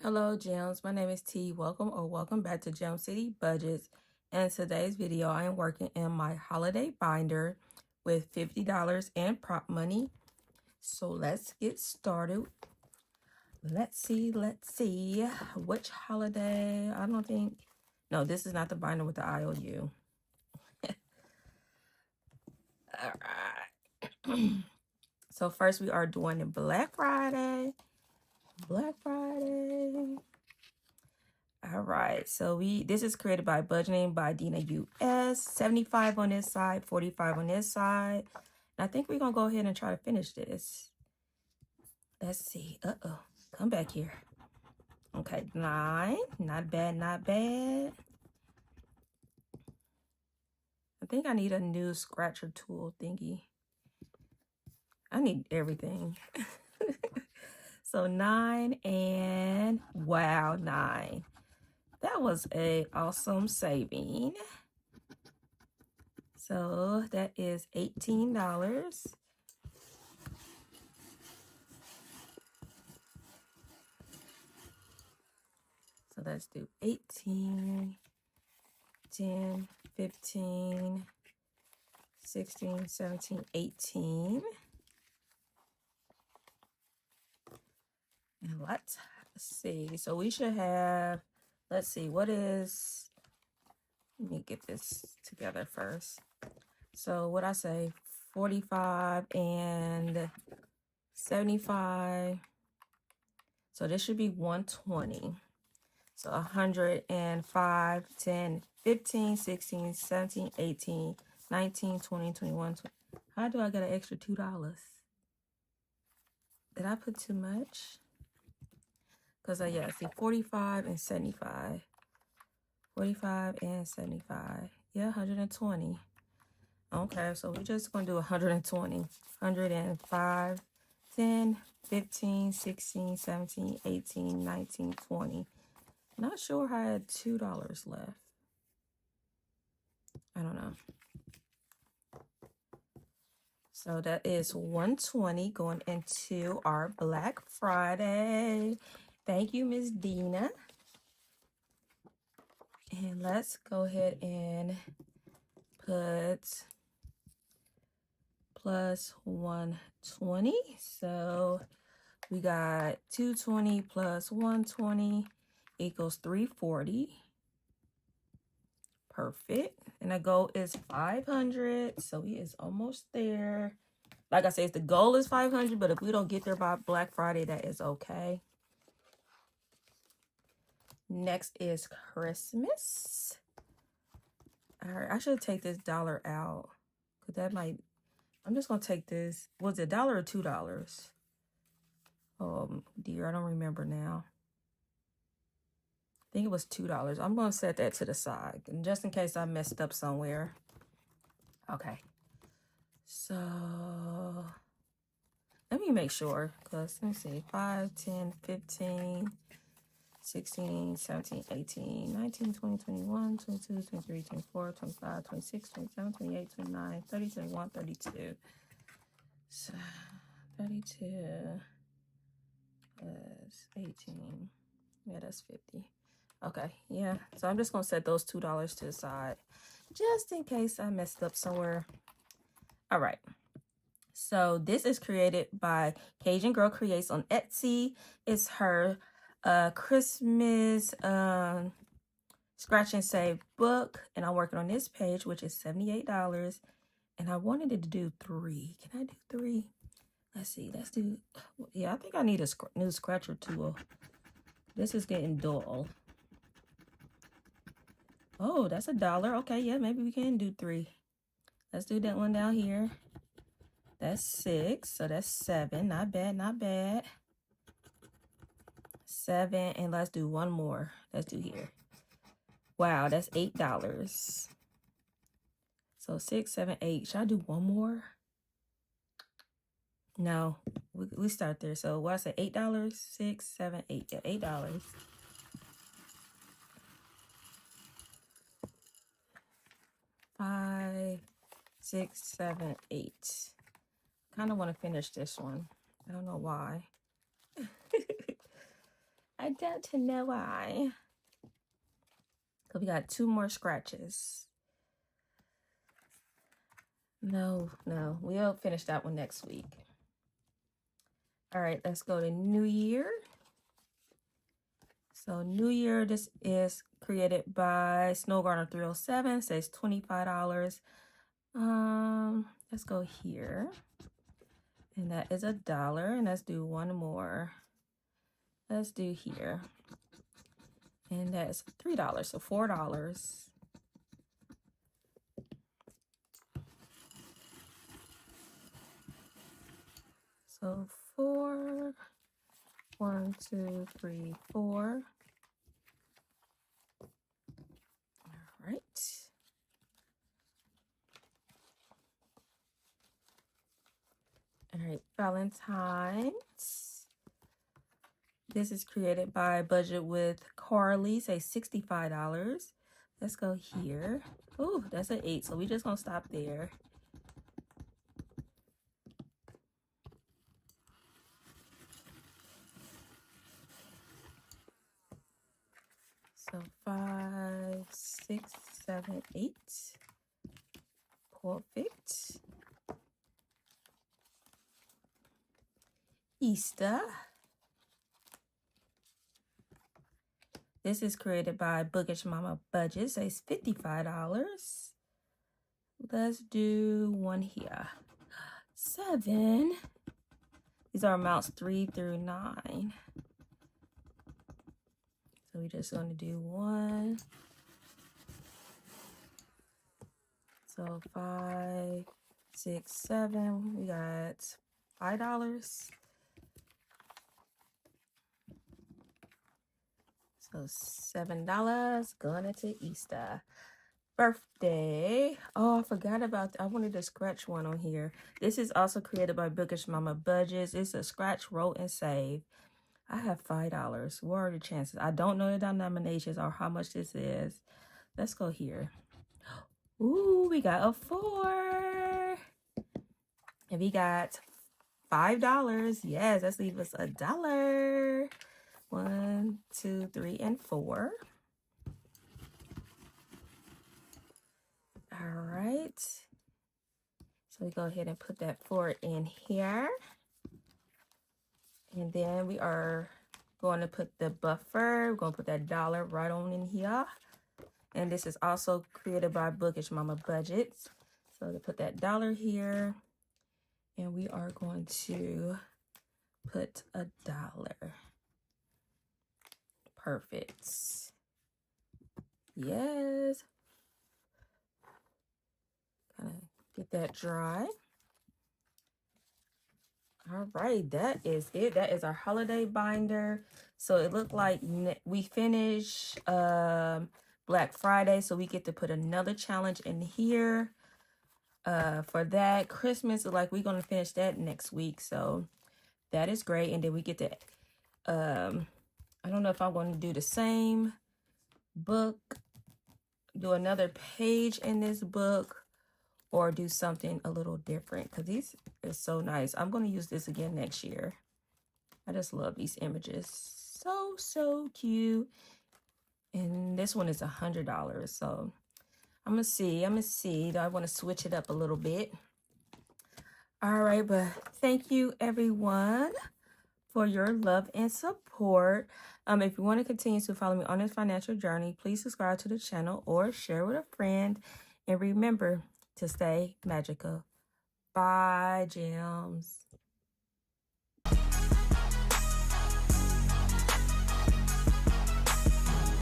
Hello gems, my name is T. Welcome back to Gem City Budgets. In today's video, I am working in my holiday binder with $50 in prop money. So let's get started. Let's see which holiday. No, this is not the binder with the IOU. All right. So first we are doing the Black Friday. All right, so this is created by Budgeting by Dina US. 75 on this side, 45 on this side. And I think we're gonna go ahead and try to finish this. Let's see. Come back here. Okay, 9. Not bad. I think I need a new scratcher tool thingy. I need everything. So 9 and wow, 9. That was a awesome saving. So that is $18. So let's do 18, 10, 15, 16, 17, 18. And let's see. So we should have, let's see, let me get this together first. So what I say, 45 and 75. So this should be 120. So 105, 10, 15, 16, 17, 18, 19, 20, 21, 20. How do I get an extra $2? Did I put too much? Because yeah, see, 45 and 75. 45 and 75. Yeah, 120. Okay, so we're just going to do 120. 105, 10, 15, 16, 17, 18, 19, 20. Not sure how I had $2 left. I don't know. So that is 120 going into our Black Friday. Thank you, Miss Dina. And let's go ahead and put plus 120. So we got 220 plus 120 equals 340. Perfect. And the goal is 500. So he is almost there. Like I said, the goal is 500, but if we don't get there by Black Friday, that is okay. Next is Christmas. All right, I should take this dollar out because that might, I'm just going to take this. Was it $1 or $2? Oh, dear, I don't remember now. I think it was $2. I'm going to set that to the side and just in case I messed up somewhere. Okay. So let me make sure because let me see. 5, 10, 15, 16, 17, 18, 19, 20, 21, 22, 23, 24, 25, 26, 27, 28, 29, 30, 31, 32. So 32 plus 18. Yeah, that's 50. Okay, yeah. So I'm just going to set those $2 to the side just in case I messed up somewhere. All right. So this is created by Cajangirlcreates on Etsy. It's her Christmas scratch and save book. And I'm working on this page, which is $78. And I wanted it to do 3. Can I do 3? Let's see. Let's do, yeah, I think I need a new scratcher tool. This is getting dull. Oh, that's $1. Okay, yeah, maybe we can do 3. Let's do that one down here. That's 6, so that's 7. Not bad. 7, and let's do one more. Let's do here. Wow, that's $8. So 6, 7, 8. Should I do one more? No, we start there. So what I say, $8, 6, 7, 8. Yeah, $8. Five, 6, 7, 8. Kind of want to finish this one. I don't know why. I don't know why. Because we got 2 more scratches. No, we'll finish that one next week. All right, let's go to New Year. So New Year, this is created by Snowgarden 307, says $25. Let's go here. And that is $1. And let's do one more. Let's do here. And that's $3, so $4. So 4, 1, 2, 3, 4. All right. All right, Valentine's. This is created by Budget with Carly, say $65. Let's go here. Oh, that's an 8, so we're just gonna stop there. So 5, 6, 7, 8. Perfect. Easter. This is created by Bookish Mama Budget. Says $55. Let's do one here. 7. These are amounts 3 through 9. So we're just going to do 1. So 5, 6, 7. We got $5. So $7 going into Easter. Birthday. Oh, I forgot about I wanted to scratch one on here. This is also created by Bookish Mama Budgets. It's a scratch, roll, and save. I have $5. What are the chances? I don't know the denominations or how much this is. Let's go here. Ooh, we got a 4. And we got $5. Yes, let's leave us $1. 1, 2, 3, and 4. All right. So we go ahead and put that 4 in here. And then we are going to put the buffer. We're going to put that $1 right on in here. And this is also created by Bookish Mama Budgets. So to put that $1 here. And we are going to put $1. Perfect. Yes. Kind of get that dry. All right, that is it. That is our holiday binder. So it looked like we finish Black Friday, so we get to put another challenge in here. For that, Christmas, like we're gonna finish that next week, so that is great. And then we get to I don't know if I'm going to do the same book, do another page in this book, or do something a little different, because these are so nice. I'm going to use this again next year. I just love these images. So cute. And this one is $100. So I'm going to see. Do I want to switch it up a little bit? All right, but thank you everyone for your love and support. If you want to continue to follow me on this financial journey, please subscribe to the channel or share with a friend. And remember to stay magical. Bye, gems.